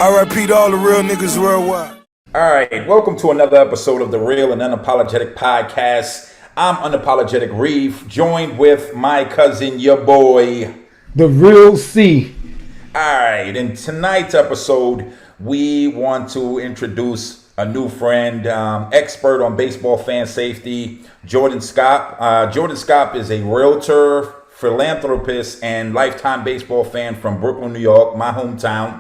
R.I.P. to all the real niggas worldwide. All right, welcome to another episode of the Real and Unapologetic Podcast. I'm Unapologetic Reeve, joined with my cousin, your boy, The Real C. All right, in tonight's episode, we want to introduce a new friend, expert on baseball fan safety, Jordan Skopp. Jordan Skopp is a realtor, philanthropist, and lifetime baseball fan from Brooklyn, New York, my hometown.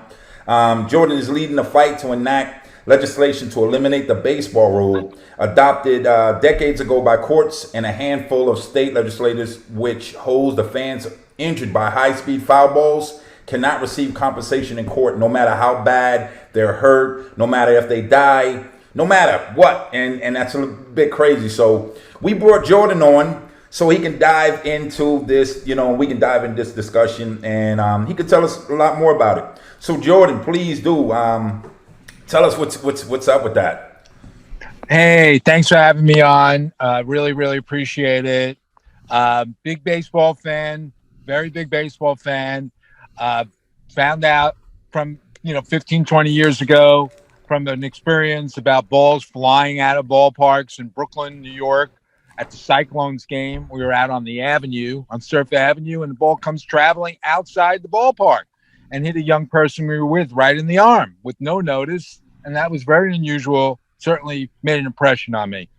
Jordan is leading the fight to enact legislation to eliminate the baseball rule adopted decades ago by courts and a handful of state legislators, which holds the fans injured by high-speed foul balls cannot receive compensation in court, no matter how bad they're hurt, no matter if they die, no matter what. And that's a bit crazy. So we brought Jordan on so he can dive into this, we can dive in this discussion, and he can tell us a lot more about it. So Jordan, please do tell us what's up with that. Hey, thanks for having me on. Really appreciate it. Big baseball fan, very big baseball fan. Found out from 15, 20 years ago from an experience about balls flying out of ballparks in Brooklyn, New York. At the Cyclones game, we were out on the avenue, on Surf Avenue, and the ball comes traveling outside the ballpark and hit a young person we were with right in the arm with no notice. And that was very unusual, certainly made an impression on me.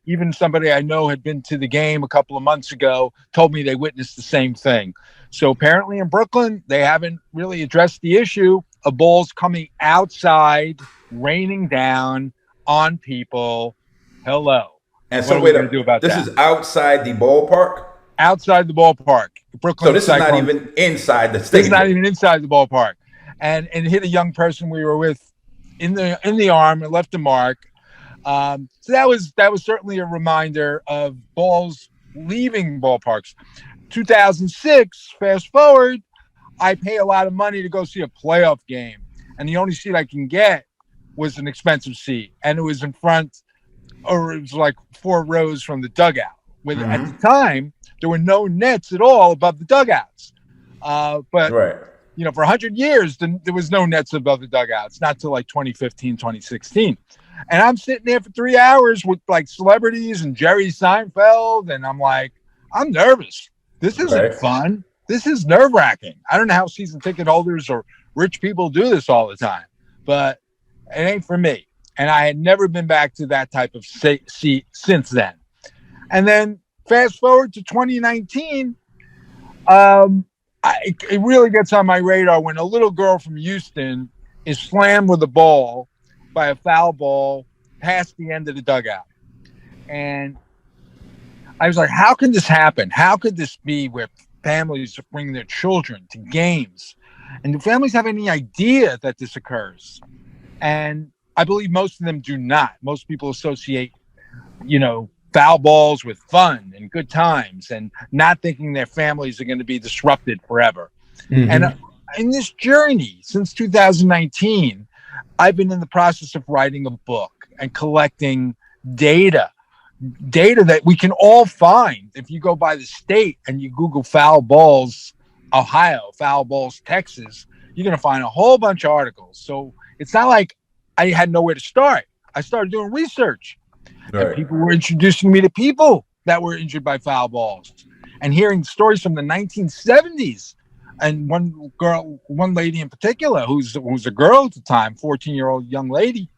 Even somebody I know had been to the game a couple of months ago told me they witnessed the same thing. So apparently in Brooklyn, they haven't really addressed the issue of balls coming outside, raining down on people. Hello. And so wait a minute, this is outside the ballpark? Outside the ballpark. Brooklyn. So this is not even inside the stadium. This is not even inside the ballpark. And hit a young person we were with in the arm and left a mark. So that was certainly a reminder of balls leaving ballparks. 2006, fast forward, I pay a lot of money to go see a playoff game. And the only seat I can get was an expensive seat. And it was in front, or it was like 4 rows from the dugout. At the time, there were no nets at all above the dugouts. But right. For 100 years, there was no nets above the dugouts, not till like 2015, 2016. And I'm sitting there for 3 hours with like celebrities and Jerry Seinfeld. And I'm like, I'm nervous. This isn't fun. This is nerve-wracking. I don't know how season ticket holders or rich people do this all the time, but it ain't for me. And I had never been back to that type of seat since then. And then fast forward to 2019, it really gets on my radar when a little girl from Houston is slammed with a ball by a foul ball past the end of the dugout. And I was like, how can this happen? How could this be where families bring their children to games? And do families have any idea that this occurs? And I believe most of them do not. Most people associate, foul balls with fun and good times and not thinking their families are going to be disrupted forever. Mm-hmm. And in this journey since 2019, I've been in the process of writing a book and collecting data that we can all find. If you go by the state and you Google foul balls, Ohio, foul balls, Texas, you're going to find a whole bunch of articles. So it's not like I had nowhere to start. I started doing research. Right. And people were introducing me to people that were injured by foul balls and hearing stories from the 1970s. And one lady in particular, who's a girl at the time, 14-year-old young lady,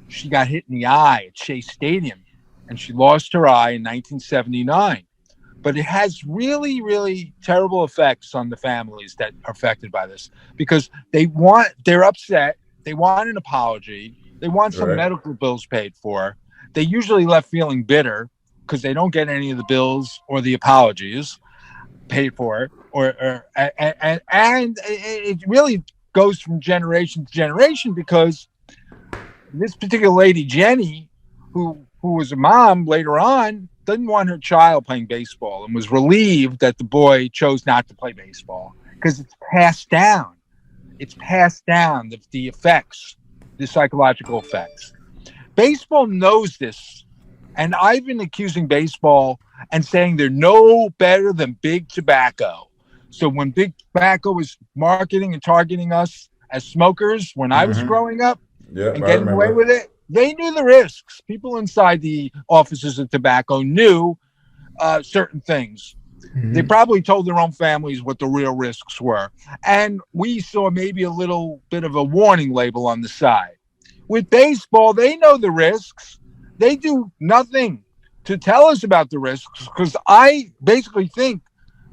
she got hit in the eye at Shea Stadium and she lost her eye in 1979. But it has really, really terrible effects on the families that are affected by this because they're upset. They want an apology. They want some medical bills paid for. They usually left feeling bitter because they don't get any of the bills or the apologies paid for, and it really goes from generation to generation because this particular lady, Jenny, who was a mom later on, didn't want her child playing baseball and was relieved that the boy chose not to play baseball because it's passed down. It's passed down, the effects, the psychological effects. Baseball knows this, and I've been accusing baseball and saying they're no better than big tobacco. So when big tobacco was marketing and targeting us as smokers when I was growing up Yeah, and I getting away remember. with it. They knew the risks. People inside the offices of tobacco knew certain things. They probably told their own families what the real risks were. And we saw maybe a little bit of a warning label on the side. With baseball, they know the risks. They do nothing to tell us about the risks because I basically think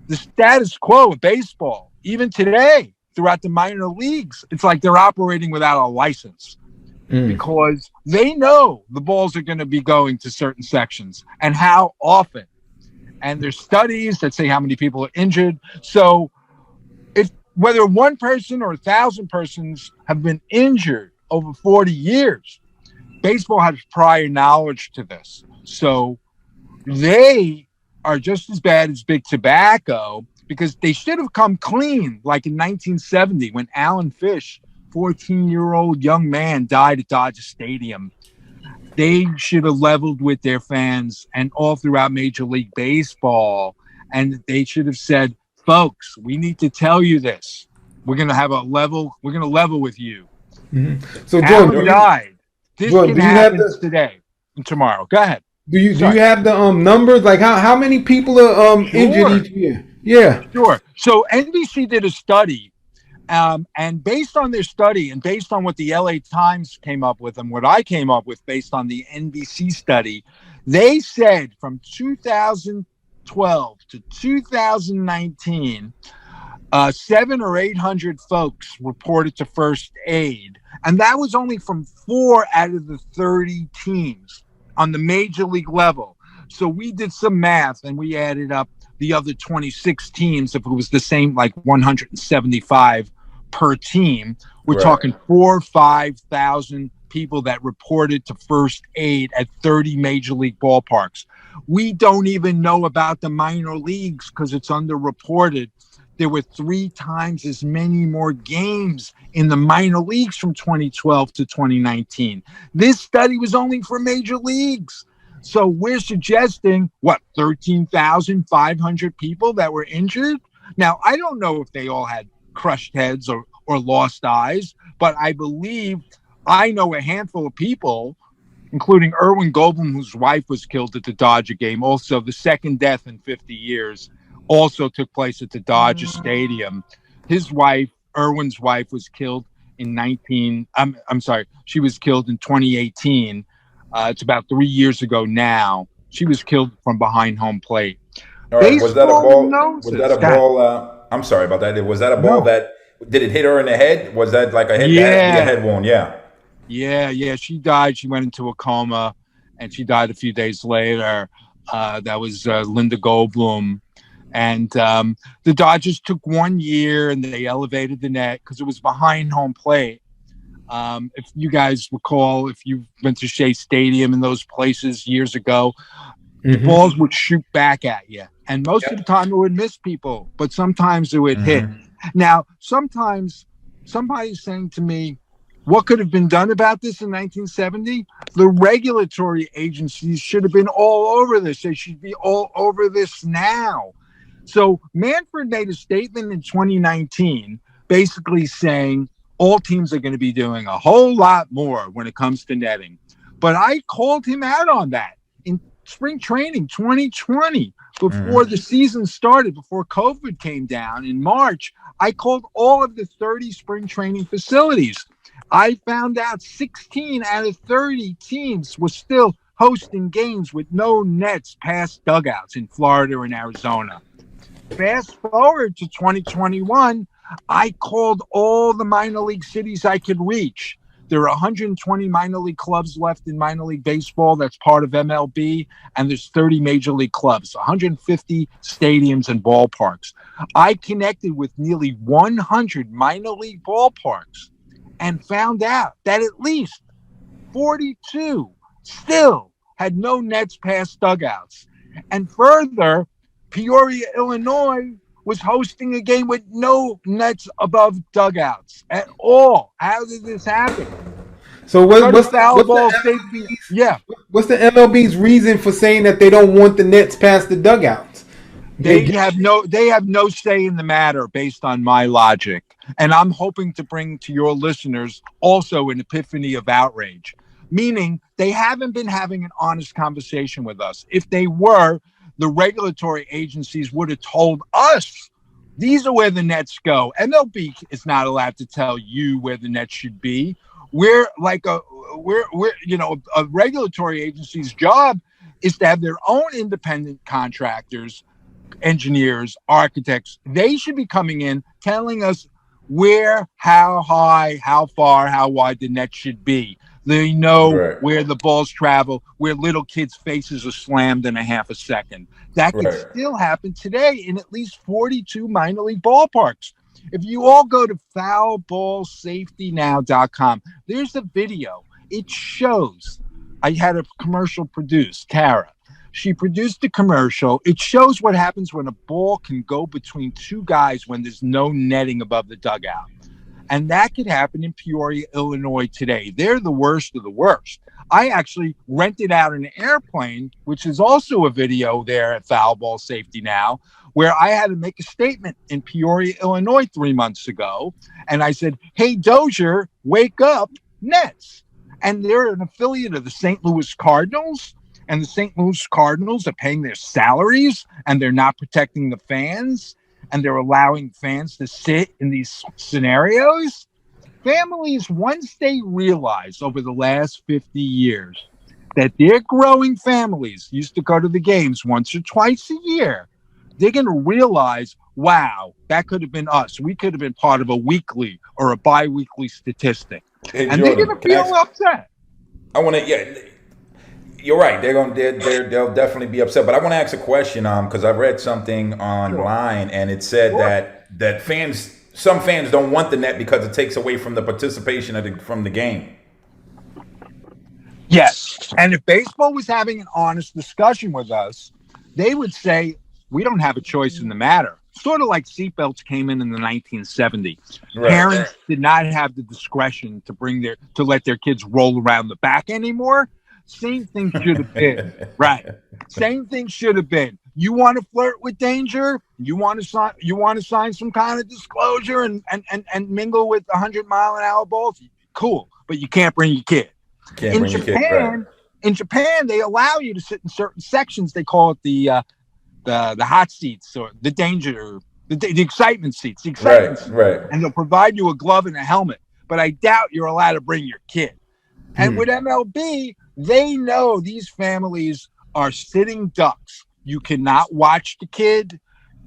the status quo of baseball, even today, throughout the minor leagues, it's like they're operating without a license because they know the balls are going to be going to certain sections and how often. And there's studies that say how many people are injured. So if whether one person or 1,000 persons have been injured over 40 years, baseball has prior knowledge to this. So they are just as bad as big tobacco because they should have come clean like in 1970 when Alan Fish, 14-year-old young man, died at Dodger Stadium. They should have leveled with their fans and all throughout Major League Baseball. And they should have said, folks, we need to tell you this. We're going to have a level. We're going to level with you. So Alan Jordan, died. This Jordan, can happen today and tomorrow. Go ahead. do you have the numbers? Like how many people are injured each year? Yeah. Sure. So NBC did a study, and based on their study and based on what the LA Times came up with and what I came up with based on the NBC study, they said from 2012 to 2019, 700 or 800 folks reported to first aid. And that was only from 4 out of the 30 teams on the major league level. So we did some math and we added up the other 26 teams. If it was the same, like 175 per team, we're talking 4,000 or 5,000 people that reported to first aid at 30 major league ballparks. We don't even know about the minor leagues because it's underreported. There were 3 times as many more games in the minor leagues from 2012 to 2019. This study was only for major leagues. So we're suggesting, 13,500 people that were injured? Now, I don't know if they all had crushed heads or lost eyes, but I believe I know a handful of people, including Erwin Goldbloom, whose wife was killed at the Dodger game. Also, the second death in 50 years also took place at the Dodger Stadium. His wife, Erwin's wife, was killed in she was killed in 2018. It's about 3 years ago now. She was killed from behind home plate. All right, was that a ball? I'm sorry about that. Was that a ball that did it hit her in the head? Was that like a head? Yeah. A head wound? Yeah. Yeah. She died. She went into a coma, and she died a few days later. That was Linda Goldbloom. And the Dodgers took 1 year, and they elevated the net because it was behind home plate. If you guys recall, if you went to Shea Stadium and those places years ago, the balls would shoot back at you. And most of the time it would miss people, but sometimes it would hit. Now, sometimes somebody's saying to me, what could have been done about this in 1970? The regulatory agencies should have been all over this. They should be all over this now. So Manfred made a statement in 2019 basically saying all teams are going to be doing a whole lot more when it comes to netting. But I called him out on that in spring training 2020, before the season started, before COVID came down in March. I called all of the 30 spring training facilities. I found out 16 out of 30 teams were still hosting games with no nets past dugouts in Florida and Arizona. Fast forward to 2021, I called all the minor league cities I could reach. There are 120 minor league clubs left in minor league baseball that's part of MLB, and there's 30 major league clubs, 150 stadiums and ballparks. I connected with nearly 100 minor league ballparks and found out that at least 42 still had no nets past dugouts. And further, Peoria, Illinois was hosting a game with no nets above dugouts at all. How did this happen? So what's the MLB's reason for saying that they don't want the nets past the dugouts? They have no say in the matter based on my logic. And I'm hoping to bring to your listeners also an epiphany of outrage, meaning they haven't been having an honest conversation with us. If they were, the regulatory agencies would have told us these are where the nets go. MLB is not allowed to tell you where the nets should be. We're a regulatory agency's job is to have their own independent contractors, engineers, architects. They should be coming in telling us where, how high, how far, how wide the net should be. They know where the balls travel, where little kids' faces are slammed in a half a second. That could still happen today in at least 42 minor league ballparks. If you all go to foulballsafetynow.com, there's a video. It shows. I had a commercial produced, Tara. She produced a commercial. It shows what happens when a ball can go between two guys when there's no netting above the dugout. And that could happen in Peoria, Illinois today. They're the worst of the worst. I actually rented out an airplane, which is also a video there at Foul Ball Safety Now, where I had to make a statement in Peoria, Illinois 3 months ago. And I said, hey, Dozier, wake up, Nets. And they're an affiliate of the St. Louis Cardinals. And the St. Louis Cardinals are paying their salaries, and they're not protecting the fans, and they're allowing fans to sit in these scenarios. Families, once they realize over the last 50 years that their growing families used to go to the games once or twice a year, they're going to realize, wow, that could have been us. We could have been part of a weekly or a bi-weekly statistic. Hey, and Jordan, they're going to feel upset. I want to, you're right. They'll definitely be upset. But I want to ask a question, because I read something online, and it said that some fans don't want the net because it takes away from the participation from the game. Yes, and if baseball was having an honest discussion with us, they would say we don't have a choice in the matter. Sort of like seatbelts came in the 1970s. Right. Parents did not have the discretion to let their kids roll around the back anymore. Same thing should have been. Right. Same thing should have been. You want to flirt with danger? You want to sign some kind of disclosure and mingle with 100-mile-an-hour balls? Cool, but you can't bring your kid. In Japan, they allow you to sit in certain sections. They call it the hot seats or the danger, the excitement seats. Right. And they'll provide you a glove and a helmet. But I doubt you're allowed to bring your kid. And with MLB, they know these families are sitting ducks. You cannot watch the kid.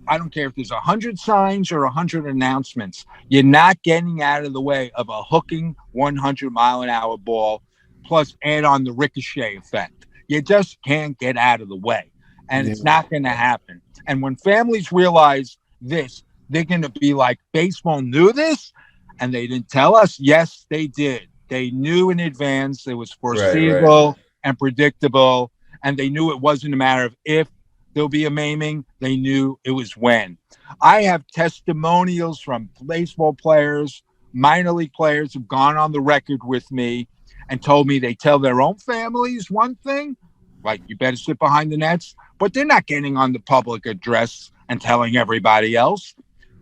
I don't care if there's 100 signs or 100 announcements. You're not getting out of the way of a hooking 100-mile-an-hour ball, plus add on the ricochet effect. You just can't get out of the way. And it's not going to happen. And when families realize this, they're going to be like, baseball knew this and they didn't tell us? Yes, they did. They knew in advance. It was foreseeable and predictable. And they knew it wasn't a matter of if there'll be a maiming. They knew it was when. I have testimonials from baseball players, minor league players who've gone on the record with me and told me they tell their own families one thing, like you better sit behind the nets, but they're not getting on the public address and telling everybody else.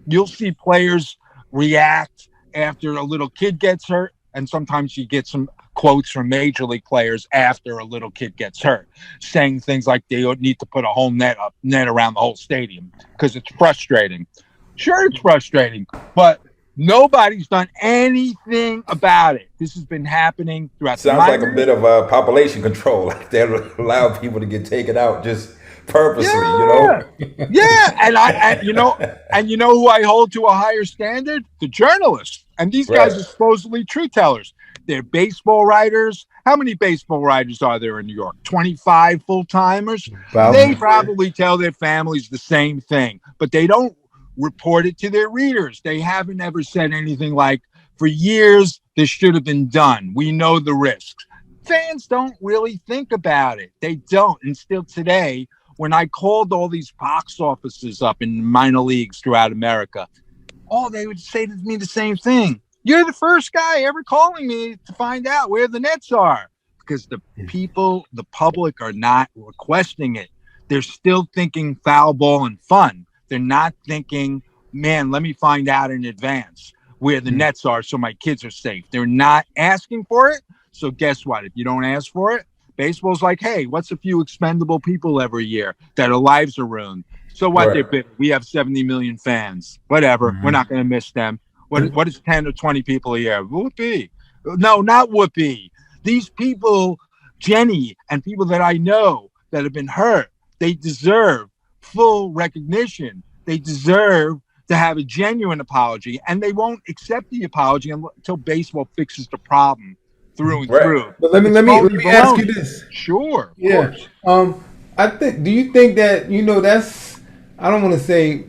You'll see players react after a little kid gets hurt, and sometimes you get some quotes from major league players after a little kid gets hurt, saying things like they need to put a whole net around the whole stadium because it's frustrating. Sure, it's frustrating, but nobody's done anything about it. This has been happening throughout. Sounds like a bit of population control. Like they allow people to get taken out just purposely, Yeah, and you know who I hold to a higher standard? The journalists. And these guys are supposedly truth tellers. They're baseball writers. How many baseball writers are there in New York? 25 full-timers? They probably tell their families the same thing, but they don't report it to their readers. They haven't ever said anything like, for years, this should have been done. We know the risks. Fans don't really think about it. They don't. And still today, when I called all these box offices up in minor leagues throughout America, they would say to me the same thing. You're the first guy ever calling me to find out where the nets are, because the people, the public are not requesting it. They're still thinking foul ball and fun. They're not thinking, man, let me find out in advance. where the nets are so my kids are safe. They're not asking for it. So guess what? If you don't ask for it, baseball's like, hey, what's a few expendable people every year that our lives are ruined? So what? Right. We have 70 million fans. Whatever. We're Mhm. not going to miss them. What is 10 or 20 people a year? Whoopee. No, not whoopee. These people, Jenny, and people that I know that have been hurt, they deserve full recognition. They deserve to have a genuine apology, and they won't accept the apology until baseball fixes the problem through and Right. through. But let It's me phony ask you baloney. this. Sure, of Yeah. course. I think. Do you think that that's? I don't want to say.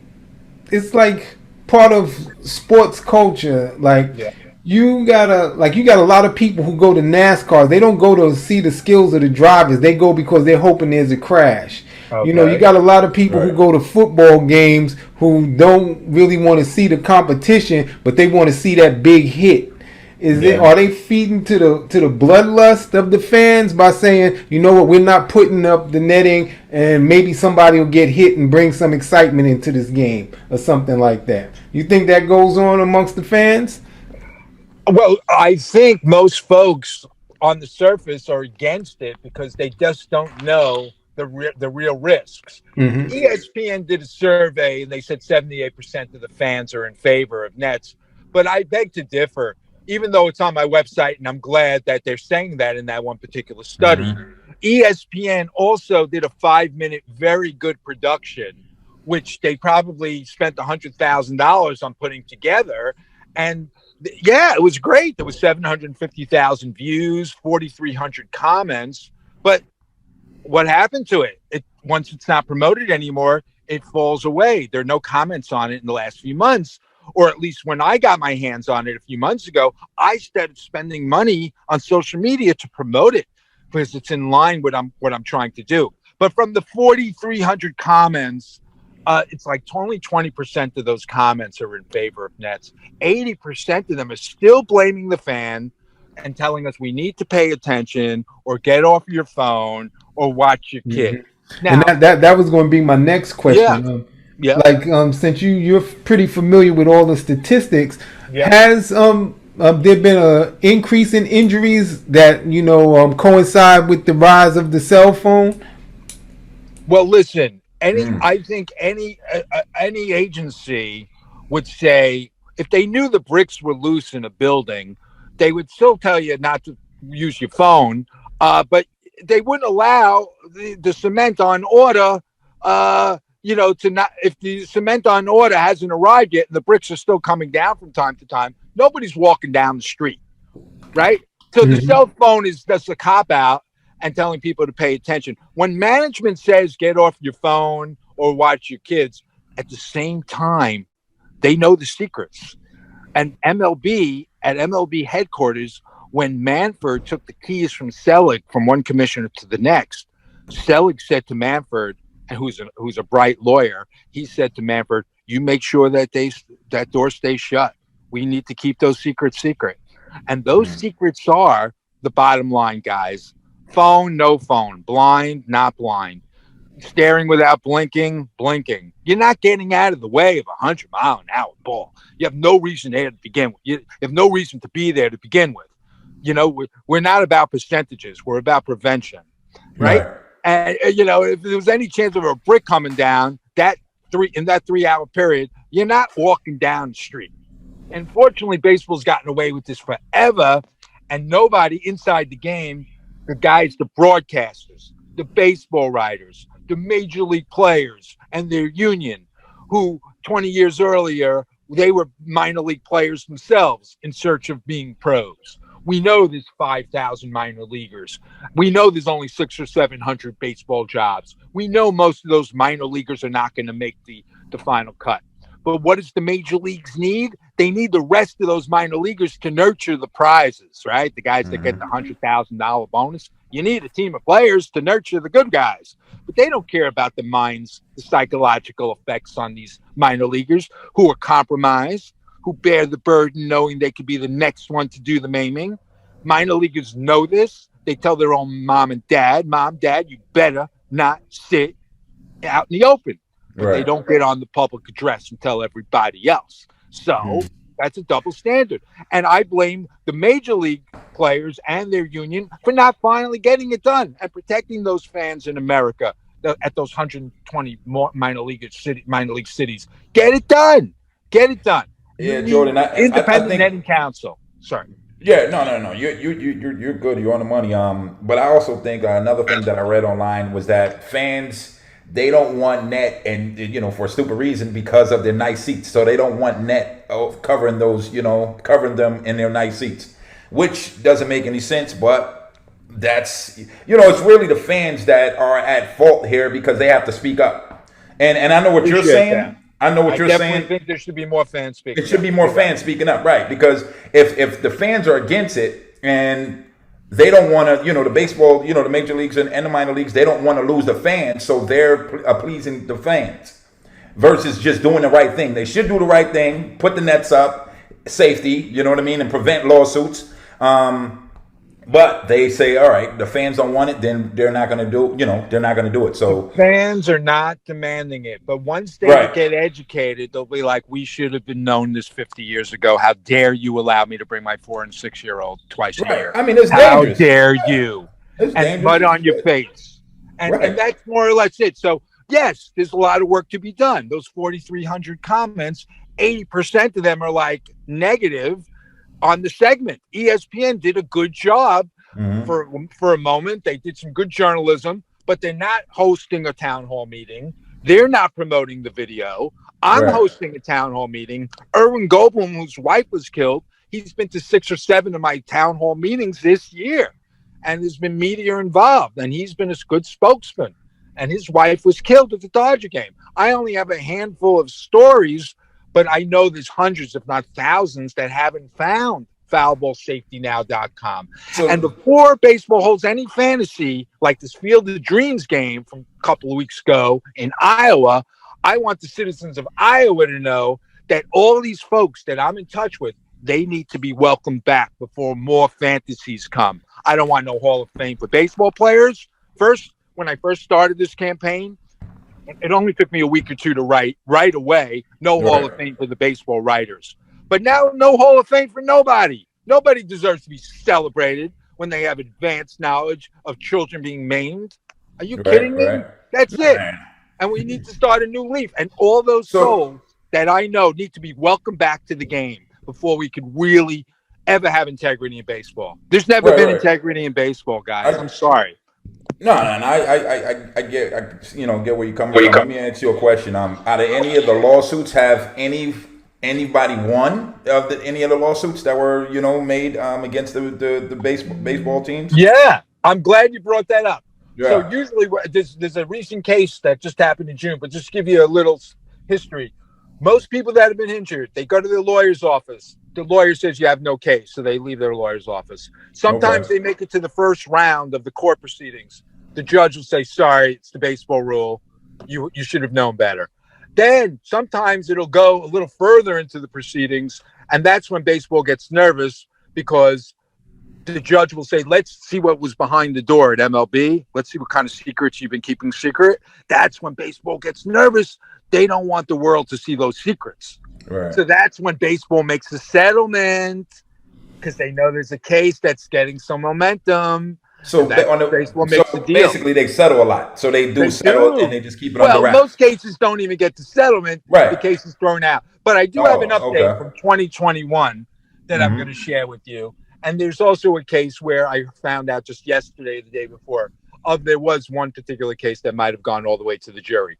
It's like part of sports culture. Like Yeah. you got a lot of people who go to NASCAR. They don't go to see the skills of the drivers. They go because they're hoping there's a crash. You got a lot of people who Right. go to football games who don't really want to see the competition, but they want to see that big hit. Are they feeding to the bloodlust of the fans by saying, you know what, we're not putting up the netting and maybe somebody will get hit and bring some excitement into this game or something like that? You think that goes on amongst the fans? Well, I think most folks on the surface are against it because they just don't know the real risks. Mm-hmm. ESPN did a survey and they said 78% of the fans are in favor of nets. But I beg to differ, even though it's on my website, and I'm glad that they're saying that in that one particular study. Mhm. ESPN also did a 5-minute, very good production, which they probably spent $100,000 on putting together. And yeah, it was great. There was 750,000 views, 4,300 comments. But what happened to it? Once it's not promoted anymore, it falls away. There are no comments on it in the last few months, or at least when I got my hands on it a few months ago, I started spending money on social media to promote it because it's in line with what I'm trying to do. But from the 4,300 comments, it's like only 20% of those comments are in favor of nets. 80% of them are still blaming the fan and telling us we need to pay attention or get off your phone or watch your kid. And Now, that was going to be my next yeah, question. yeah, Since you're pretty familiar with all the statistics, yeah. has there been a increase in injuries that coincide with the rise of the cell phone? Well, listen, I think any agency would say if they knew the bricks were loose in a building, they would still tell you not to use your phone, but they wouldn't allow the cement on order. To not, if the cement on order hasn't arrived yet and the bricks are still coming down from time to time, nobody's walking down the street, right? So the cell phone is just a cop out and telling people to pay attention. When management says get off your phone or watch your kids, at the same time, they know the secrets. And MLB headquarters, when Manfred took the keys from Selig from one commissioner to the next, Selig said to Manfred, and who's a bright lawyer, he said to Manfred, "You make sure that that door stays shut. We need to keep those secrets secret." And those secrets are the bottom line, guys. Phone, no phone. Blind, not blind. Staring without blinking, blinking. You're not getting out of the way of a 100-mile-an-hour ball. You have no reason there to begin with. You have no reason to be there to begin with. We're not about percentages. We're about prevention, right? And if there was any chance of a brick coming down in that 3-hour period, you're not walking down the street. Unfortunately, baseball's gotten away with this forever, and nobody inside the game, the guys, the broadcasters, the baseball writers, the major league players and their union, who 20 years earlier, they were minor league players themselves in search of being pros. We know there's 5,000 minor leaguers. We know there's only 600 or 700 baseball jobs. We know most of those minor leaguers are not going to make the final cut. But what does the major leagues need? They need the rest of those minor leaguers to nurture the prizes, right? The guys that get the $100,000 bonus. You need a team of players to nurture the good guys. But they don't care about the minds, the psychological effects on these minor leaguers who are compromised, who bear the burden knowing they could be the next one to do the maiming. Minor leaguers know this. They tell their own mom and dad, "Mom, Dad, you better not sit out in the open." But they don't get on the public address and tell everybody else. So That's a double standard. And I blame the major league players and their union for not finally getting it done and protecting those fans in America at those 120 minor league cities. Get it done. Get it done. Yeah, Jordan. Independent I think, netting council. Sorry. Yeah, no. You're good. You're on the money. But I also think another thing that I read online was that fans, they don't want net, and for a stupid reason, because of their nice seats. So they don't want net covering those, covering them in their nice seats, which doesn't make any sense. But that's it's really the fans that are at fault here because they have to speak up. And I know what you're saying. That. I know what you're saying. I think there should be more fans speaking. It should be more fans speaking up, right? Because if the fans are against it and they don't want to, the baseball, the major leagues and the minor leagues, they don't want to lose the fans, so they're pleasing the fans versus just doing the right thing. They should do the right thing, put the nets up, safety, you know what I mean, and prevent lawsuits. But they say, all right, the fans don't want it, then they're not going to do, they're not going to do it. So the fans are not demanding it. But once they get educated, they'll be like, we should have been known this 50 years ago. How dare you allow me to bring my 4- and 6-year-old twice a year? I mean, it's How dangerous. dare you? It's and mud on your face. And that's more or less it. So, yes, there's a lot of work to be done. Those 4,300 comments, 80% of them are like negative on the segment. ESPN did a good job for a moment. They did some good journalism, but they're not hosting a town hall meeting. They're not promoting the video. I'm hosting a town hall meeting. Erwin Goldbloom, whose wife was killed, he's been to 6 or 7 of my town hall meetings this year, and there's been media involved, and he's been a good spokesman. And his wife was killed at the Dodger game. I only have a handful of stories, but I know there's hundreds, if not thousands, that haven't found foulballsafetynow.com. And before baseball holds any fantasy, like this Field of Dreams game from a couple of weeks ago in Iowa, I want the citizens of Iowa to know that all these folks that I'm in touch with, they need to be welcomed back before more fantasies come. I don't want no Hall of Fame for baseball players. When I first started this campaign, it only took me a week or two to write right away. No Hall of Fame for the baseball writers. But now no Hall of Fame for nobody. Nobody deserves to be celebrated when they have advanced knowledge of children being maimed. Are you kidding me? That's it. And we need to start a new leaf. And all those souls that I know need to be welcomed back to the game before we could really ever have integrity in baseball. There's never been integrity in baseball, guys. I'm sorry. No, I get where you're coming from. Let me answer your question. Out of any of the lawsuits, have anybody won of any of the lawsuits that were made against the baseball teams? Yeah, I'm glad you brought that up. Yeah. So usually there's a recent case that just happened in June, but just to give you a little history. Most people that have been injured, they go to their lawyer's office. The lawyer says you have no case, so they leave their lawyer's office. Sometimes they make it to the first round of the court proceedings. The judge will say, sorry, it's the baseball rule. You should have known better. Then sometimes it'll go a little further into the proceedings, and that's when baseball gets nervous because the judge will say, let's see what was behind the door at MLB. Let's see what kind of secrets you've been keeping secret. That's when baseball gets nervous. They don't want the world to see those secrets. Right. So that's when baseball makes a settlement because they know there's a case that's getting some momentum. So basically they settle a lot. So they settle and they just keep it under wraps. Most cases don't even get to settlement. Right. The case is thrown out. But I do have an update from 2021 that I'm going to share with you. And there's also a case where I found out just yesterday, the day before, there was one particular case that might have gone all the way to the jury.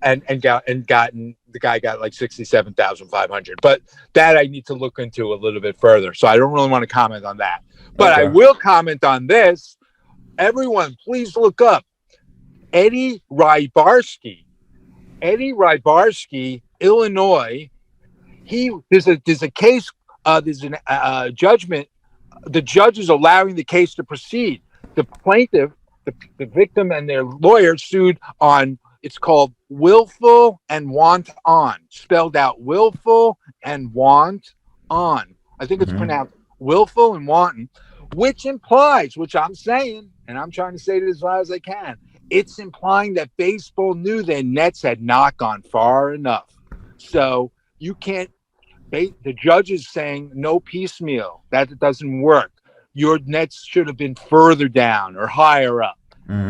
And the guy got like $67,500, but that I need to look into a little bit further. So I don't really want to comment on that, but I will comment on this. Everyone, please look up Eddie Rybarski, Illinois. There's a case. There's a judgment. The judge is allowing the case to proceed. The plaintiff, the victim, and their lawyer sued on. It's called willful and want on, spelled out willful and want on. I think it's pronounced willful and wanton, which implies, which I'm saying, and I'm trying to say it as loud as I can, it's implying that baseball knew their nets had not gone far enough. So you can't The judge is saying no piecemeal. That doesn't work. Your nets should have been further down or higher up.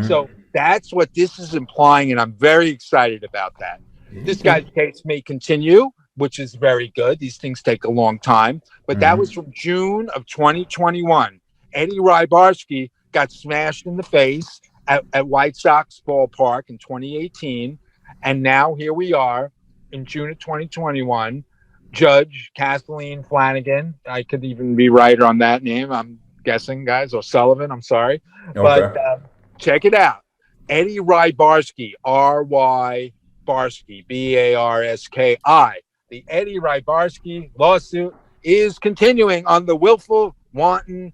So that's what this is implying, and I'm very excited about that. This guy's case may continue, which is very good. These things take a long time. But that was from June of 2021. Eddie Rybarski got smashed in the face at White Sox ballpark in 2018. And now here we are in June of 2021. Judge Kathleen Flanagan. I could even be right on that name, I'm guessing, guys, or Sullivan. I'm sorry. Okay. But check it out. Eddie Rybarski, R-Y Barsky, B-A-R-S-K-I. The Eddie Rybarski lawsuit is continuing on the willful, wanton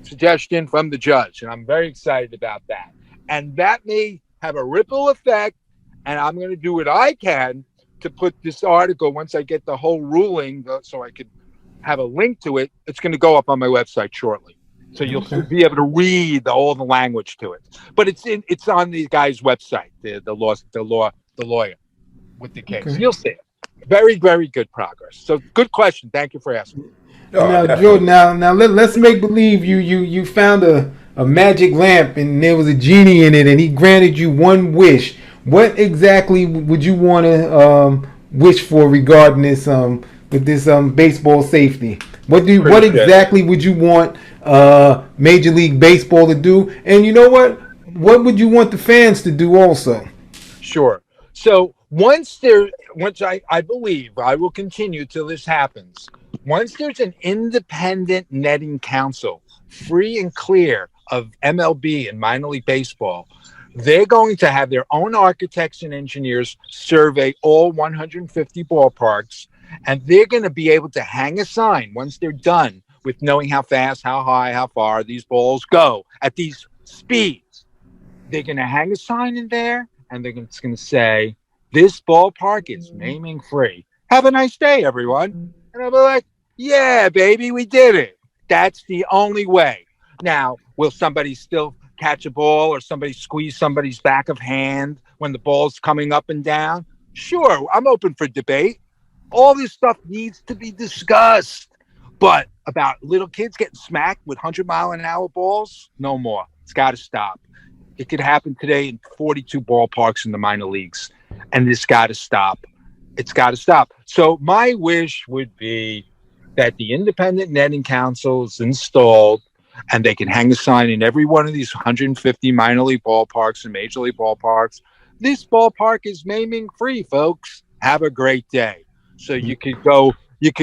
suggestion from the judge. And I'm very excited about that. And that may have a ripple effect. And I'm going to do what I can to put this article, once I get the whole ruling, so I could have a link to it. It's going to go up on my website shortly. So you'll be able to read all the language to it. But it's on the guy's website, the lawyer with the case. Okay. You'll see it. Very, very good progress. So good question. Thank you for asking. Now, Jordan, now let's make believe you found a magic lamp and there was a genie in it and he granted you one wish. What exactly would you want to wish for regarding this with this baseball safety? What exactly would you want Major League Baseball to do? And you know what? What would you want the fans to do also? Sure. So once I believe I will continue till this happens. Once there's an independent netting council, free and clear of MLB and minor league baseball, they're going to have their own architects and engineers survey all 150 ballparks, and they're going to be able to hang a sign once they're done with knowing how fast, how high, how far these balls go at these speeds. They're going to hang a sign in there, and it's going to say, this ballpark is maiming free. Have a nice day, everyone. And I'll be like, yeah, baby, we did it. That's the only way. Now, will somebody still catch a ball or somebody squeeze somebody's back of hand when the ball's coming up and down? Sure, I'm open for debate. All this stuff needs to be discussed. But about little kids getting smacked with 100-mile-an-hour balls, no more. It's got to stop. It could happen today in 42 ballparks in the minor leagues, and it's got to stop. It's got to stop. So my wish would be that the independent netting council is installed, and they can hang a sign in every one of these 150 minor league ballparks and major league ballparks. This ballpark is maiming free, folks. Have a great day. So you could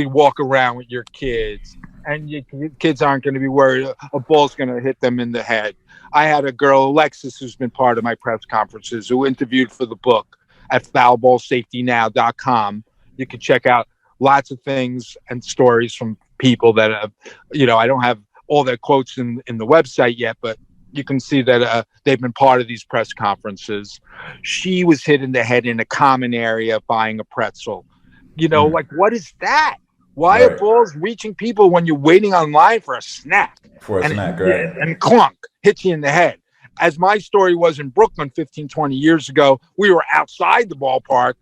walk around with your kids, and your kids aren't going to be worried a ball's going to hit them in the head. I had a girl, Alexis, who's been part of my press conferences, who interviewed for the book at foulballsafetynow.com. You can check out lots of things and stories from people that have, I don't have all their quotes in the website yet, but you can see that they've been part of these press conferences. She was hit in the head in a common area buying a pretzel. Like, what is that? Why are balls reaching people when you're waiting online for a snack? Right. And clunk, hits you in the head. As my story was in Brooklyn 15, 20 years ago, we were outside the ballpark.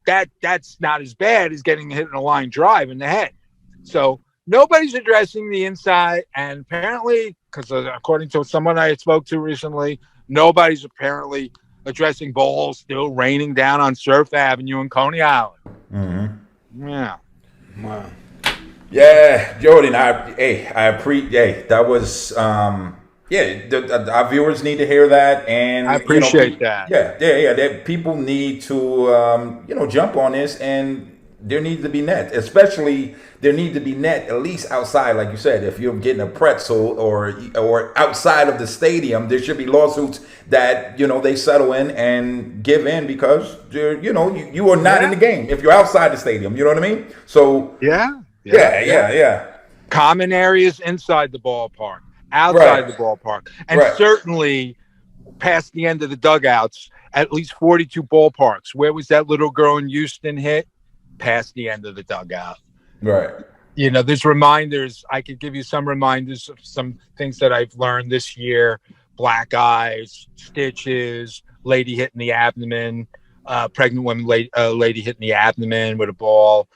That's not as bad as getting hit in a line drive in the head. So nobody's addressing the inside. And apparently, because according to someone I spoke to recently, nobody's apparently addressing balls still raining down on Surf Avenue in Coney Island. Mm-hmm. Yeah. Wow. Yeah, Jordan, I appreciate that was our viewers need to hear that, and I appreciate that. Yeah. People need to jump on this, and there needs to be net, especially there need to be net at least outside, like you said. If you're getting a pretzel or outside of the stadium, there should be lawsuits that they settle in and give in because you are not in the game if you're outside the stadium. You know what I mean? So yeah. Common areas inside the ballpark, outside the ballpark, and certainly past the end of the dugouts. At least 42 ballparks. Where was that little girl in Houston hit? Past the end of the dugout. Right. There's reminders. I could give you some reminders of some things that I've learned this year. Black eyes, stitches, lady hit in the abdomen, pregnant woman, lady hit in the abdomen with a ball.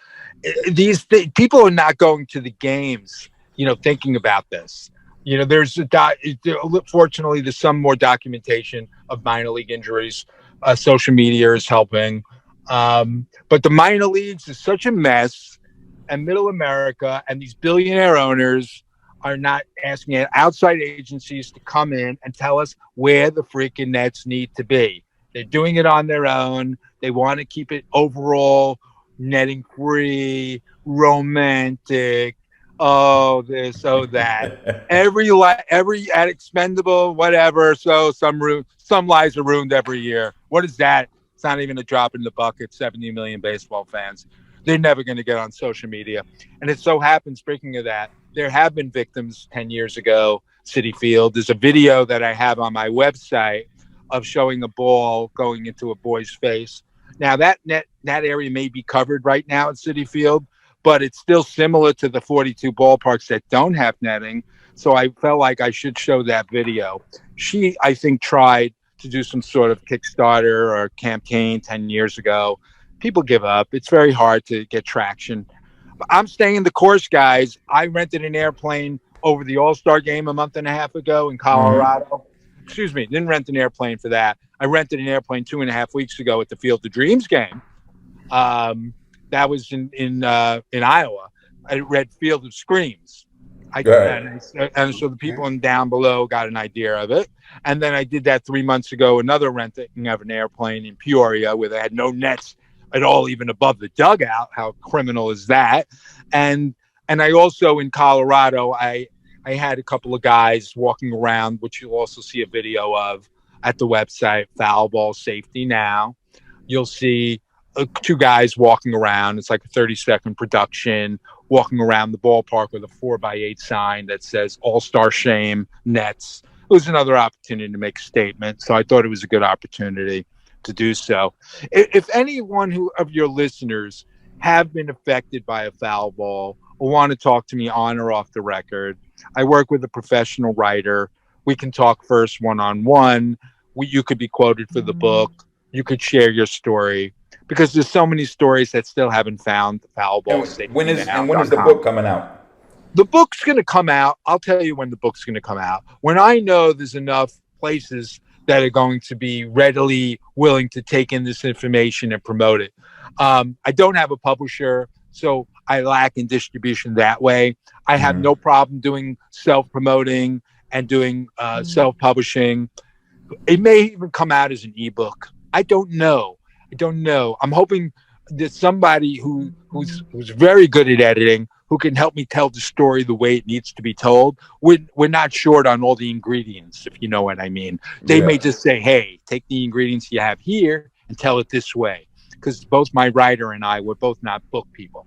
people are not going to the games, thinking about this. Fortunately, there's some more documentation of minor league injuries. Social media is helping. But the minor leagues is such a mess, and middle America and these billionaire owners are not asking outside agencies to come in and tell us where the freaking nets need to be. They're doing it on their own. They want to keep it overall netting free, romantic, oh this, oh that, every at expendable, whatever. So some lives are ruined every year. What is that? It's not even a drop in the bucket. 70 million baseball fans. They're never going to get on social media. And it so happens, speaking of that, there have been victims 10 years ago, Citi Field. There's a video that I have on my website of showing a ball going into a boy's face. Now that area may be covered right now at Citi Field, but it's still similar to the 42 ballparks that don't have netting. So I felt like I should show that video. She, I think, tried to do some sort of Kickstarter or campaign 10 years ago. People give up. It's very hard to get traction. I'm staying the course, guys. I rented an airplane over the All-Star game a month and a half ago in Colorado. Mm-hmm. Excuse me, didn't rent an airplane for that. I rented an airplane 2.5 weeks ago at the Field of Dreams game. That was in Iowa. I read Field of Screams. And so the people down below got an idea of it. And then I did that 3 months ago, another renting of an airplane in Peoria where they had no nets at all, even above the dugout. How criminal is that? And I also, in Colorado, I had a couple of guys walking around, which you'll also see a video of at the website, Foul Ball Safety Now. You'll see two guys walking around. It's like a 30-second production, walking around the ballpark with a 4x8 sign that says All-Star Shame Nets. It was another opportunity to make a statement. So I thought it was a good opportunity to do so. If anyone of your listeners have been affected by a foul ball or want to talk to me on or off the record, I work with a professional writer. We can talk first one-on-one. You could be quoted for the book. You could share your story, because there's so many stories that still haven't found the foul ball. When is the book coming out? The book's going to come out. I'll tell you when the book's going to come out. When I know there's enough places that are going to be readily willing to take in this information and promote it. I don't have a publisher, so I lack in distribution that way. I have no problem doing self-promoting and doing self-publishing. It may even come out as an ebook. I don't know. I'm hoping that somebody who's very good at editing, who can help me tell the story the way it needs to be told. We're not short on all the ingredients, if you know what I mean. They may just say, hey, take the ingredients you have here and tell it this way. Because both my writer and I, we're both not book people.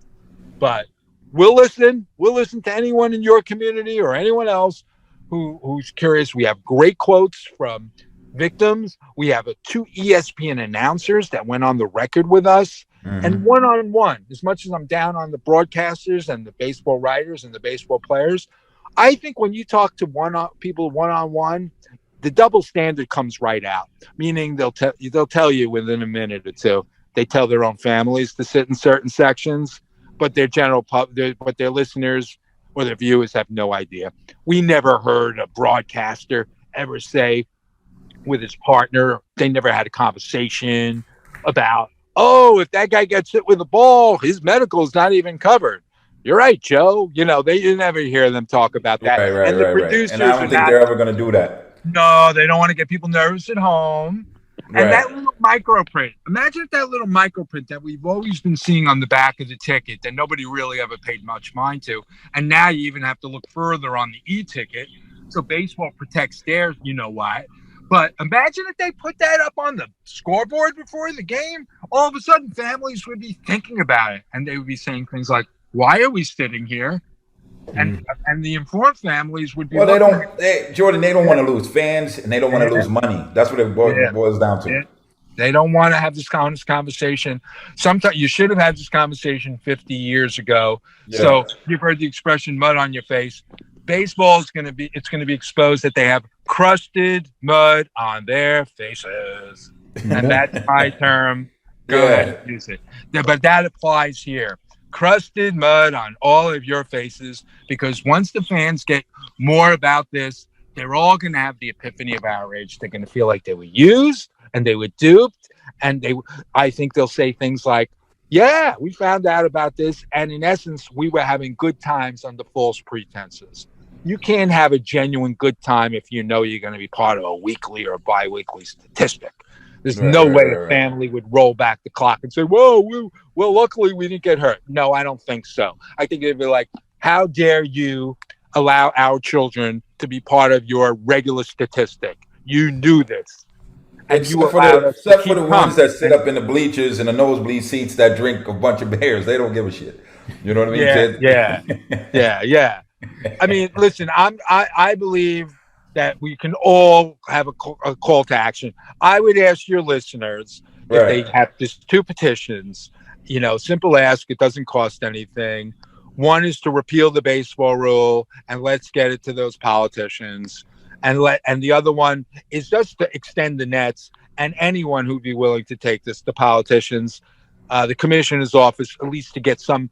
But we'll listen. We'll listen to anyone in your community or anyone else who's curious. We have great quotes from victims. We have 2 ESPN announcers that went on the record with us. And one-on-one, as much as I'm down on the broadcasters and the baseball writers and the baseball players, I think when you talk to people one-on-one, the double standard comes right out. Meaning they'll tell you within a minute or two. They tell their own families to sit in certain sections, but their their listeners or their viewers have no idea. We never heard a broadcaster ever say with his partner, they never had a conversation about, oh, if that guy gets hit with a ball, his medical is not even covered. You're right, Joe. You never hear them talk about that. Right. And the producers And I don't think they're ever going to do that. No, they don't want to get people nervous at home. Right. And that little microprint. Imagine if that little microprint that we've always been seeing on the back of the ticket that nobody really ever paid much mind to. And now you even have to look further on the e-ticket. So baseball protects theirs, you know why. But imagine if they put that up on the scoreboard before the game. All of a sudden, families would be thinking about it. And they would be saying things like, why are we sitting here? And the informed families would be. Well, Jordan, they don't want to lose fans and they don't want to lose money. That's what it boils down to. Yeah. They don't want to have this honest conversation. Sometimes you should have had this conversation 50 years ago. Yeah. So you've heard the expression "mud on your face." Baseball is going to be exposed that they have crusted mud on their faces, and that's my term. Go ahead and use it. But that applies here. crusted mud on all of your faces, because once the fans get more about this, they're all going to have the epiphany of outrage. They're going to feel like they were used and they were duped. And I think they'll say things like, yeah, we found out about this. And in essence, we were having good times under false pretenses. You can't have a genuine good time if you know you're going to be part of a weekly or bi-weekly statistic. There's no way a family would roll back the clock and say, whoa, well, luckily we didn't get hurt. No, I don't think so. I think it'd be like, how dare you allow our children to be part of your regular statistic? You knew this. And except for the ones that sit up in the bleachers and the nosebleed seats that drink a bunch of beers. They don't give a shit. You know what I mean? Yeah. I mean, listen, I believe that we can all have a call to action. I would ask your listeners if they have just 2 petitions, simple ask, it doesn't cost anything. One is to repeal the baseball rule and let's get it to those politicians. And the other one is just to extend the nets, and anyone who'd be willing to take this, the politicians, the commissioner's office, at least to get some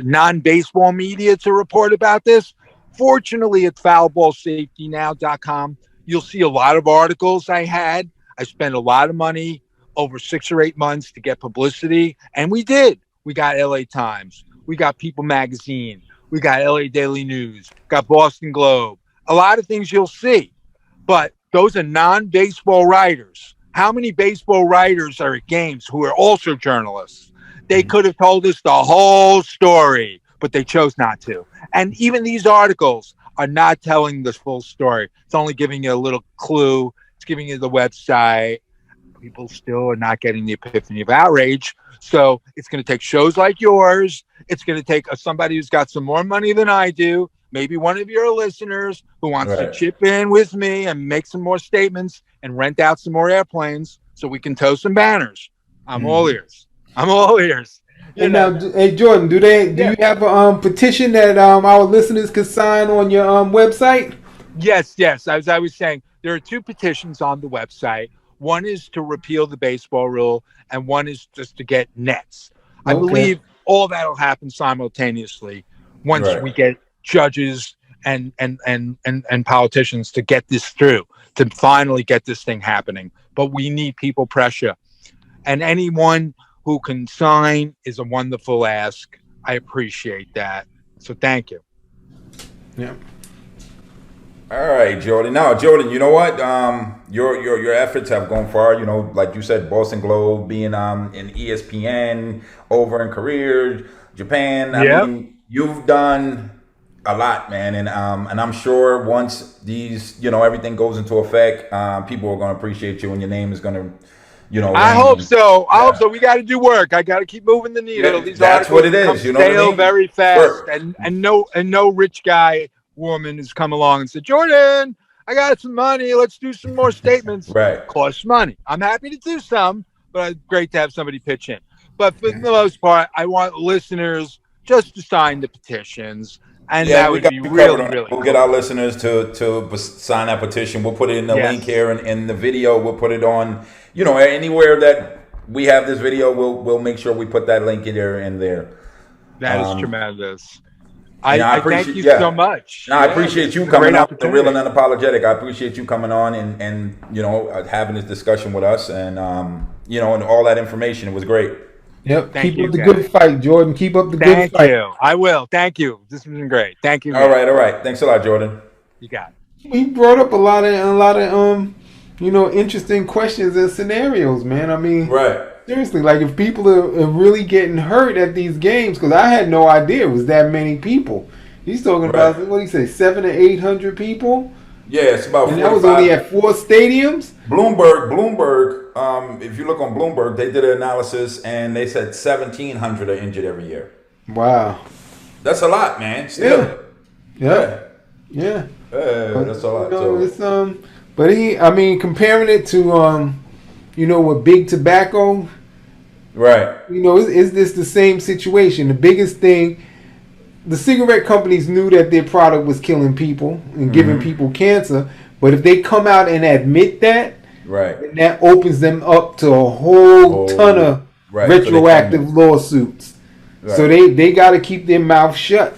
non-baseball media to report about this. Fortunately, at foulballsafetynow.com, you'll see a lot of articles I spent a lot of money over 6 or 8 months to get publicity, and we did. We got LA Times, we got People Magazine, we got LA Daily News, got Boston Globe. A lot of things you'll see, but those are non-baseball writers. How many baseball writers are at games who are also journalists? They could have told us the whole story, but they chose not to. And even these articles are not telling the full story. It's only giving you a little clue. It's giving you the website. People still are not getting the epiphany of outrage. So it's going to take shows like yours. It's going to take somebody who's got some more money than I do, maybe one of your listeners who wants to chip in with me and make some more statements and rent out some more airplanes so we can tow some banners. I'm all ears. And now, hey Jordan, do you have a petition that our listeners could sign on your website? Yes. As I was saying, there are 2 petitions on the website. One is to repeal the baseball rule, and one is just to get nets. I believe all that will happen simultaneously once we get judges and politicians to get this through, to finally get this thing happening. But we need people pressure, and anyone who can sign is a wonderful ask. I appreciate that. So thank you. Yeah. All right, Jordan. Now, Jordan, you know what? Your efforts have gone far. Like you said, Boston Globe, being in ESPN, over in Korea, Japan. I mean, you've done a lot, man, and I'm sure once these, everything goes into effect, people are going to appreciate you, and your name is going to, I hope so. I hope so. We got to do work. I got to keep moving the needle. Yeah, that's what it is. You know what I mean? Very fast, and no rich guy woman has come along and said, Jordan, I got some money. Let's do some more statements. Costs money. I'm happy to do some, but it's great to have somebody pitch in. But for the most part, I want listeners just to sign the petitions. And that would be really we'll cool. get our listeners to sign that petition. We'll put it in the link here in the video. We'll put it on, anywhere that we have this video. We'll make sure we put that link in there. That is tremendous. I thank you so much. I appreciate you coming on the Real and Unapologetic. I appreciate you coming on and having this discussion with us and and all that information. It was great. Yep. Keep up the good fight, Jordan. Keep up the good fight. Thank you. I will. Thank you. This has been great. Thank you. All right. Thanks a lot, Jordan. You got it. We brought up a lot of interesting questions and scenarios, man. I mean, seriously, like if people are really getting hurt at these games, because I had no idea it was that many people. He's talking about, what did he say, 700 to 800 people? Yeah, it's about 45. And that was only at 4 stadiums? Bloomberg, if you look on Bloomberg, they did an analysis and they said 1,700 are injured every year. Wow. That's a lot, man. Still. Yeah. That's a lot. But comparing it to, with big tobacco. Right. Is this the same situation? The biggest thing, the cigarette companies knew that their product was killing people and giving people cancer. But if they come out and admit that, then that opens them up to a whole ton of retroactive lawsuits. Right. So they got to keep their mouth shut.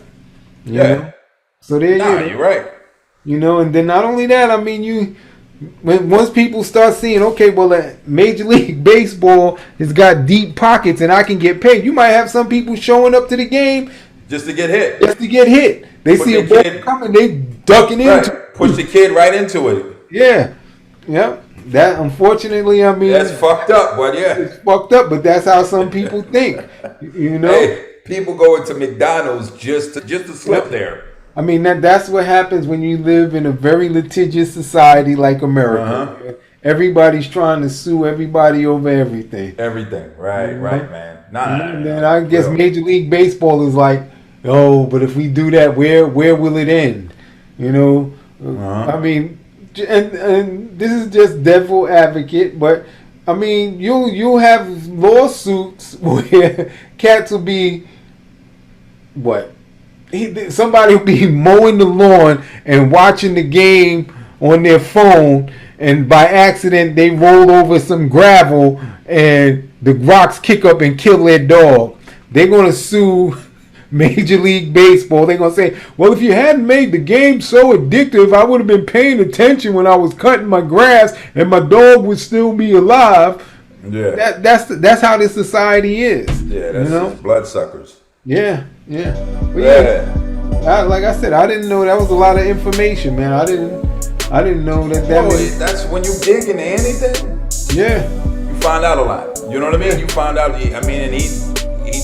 You know? So they, you're right. You know, and then not only that, I mean, once people start seeing, okay, well, Major League Baseball has got deep pockets and I can get paid. You might have some people showing up to the game just to get hit. They see a ball coming, they ducking into it. Push the kid right into it. Yeah. That, unfortunately, I mean, that's fucked up, but yeah, it's fucked up. But that's how some people think. You know, hey, people go into McDonald's just to slip there. I mean, that's what happens when you live in a very litigious society like America. Everybody's trying to sue everybody over everything. Everything, right, man. And then I guess Major League Baseball is like, oh, but if we do that, where will it end? You know, I mean, and this is just devil advocate, but I mean, you'll have lawsuits where cats will be somebody will be mowing the lawn and watching the game on their phone, and by accident they roll over some gravel and the rocks kick up and kill their dog. They're gonna sue Major League Baseball. They're gonna say, well, if you hadn't made the game so addictive, I would have been paying attention when I was cutting my grass and my dog would still be alive. Yeah, that's how this society is. Yeah, that's just bloodsuckers. Yeah. But like I said, I didn't know that was a lot of information, man. I didn't know that. That's when you dig into anything. Yeah, you find out a lot. You know what I mean? You find out. I mean, and he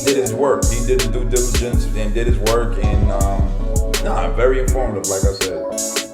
did his work. He did his due diligence and did his work, and very informative, like I said.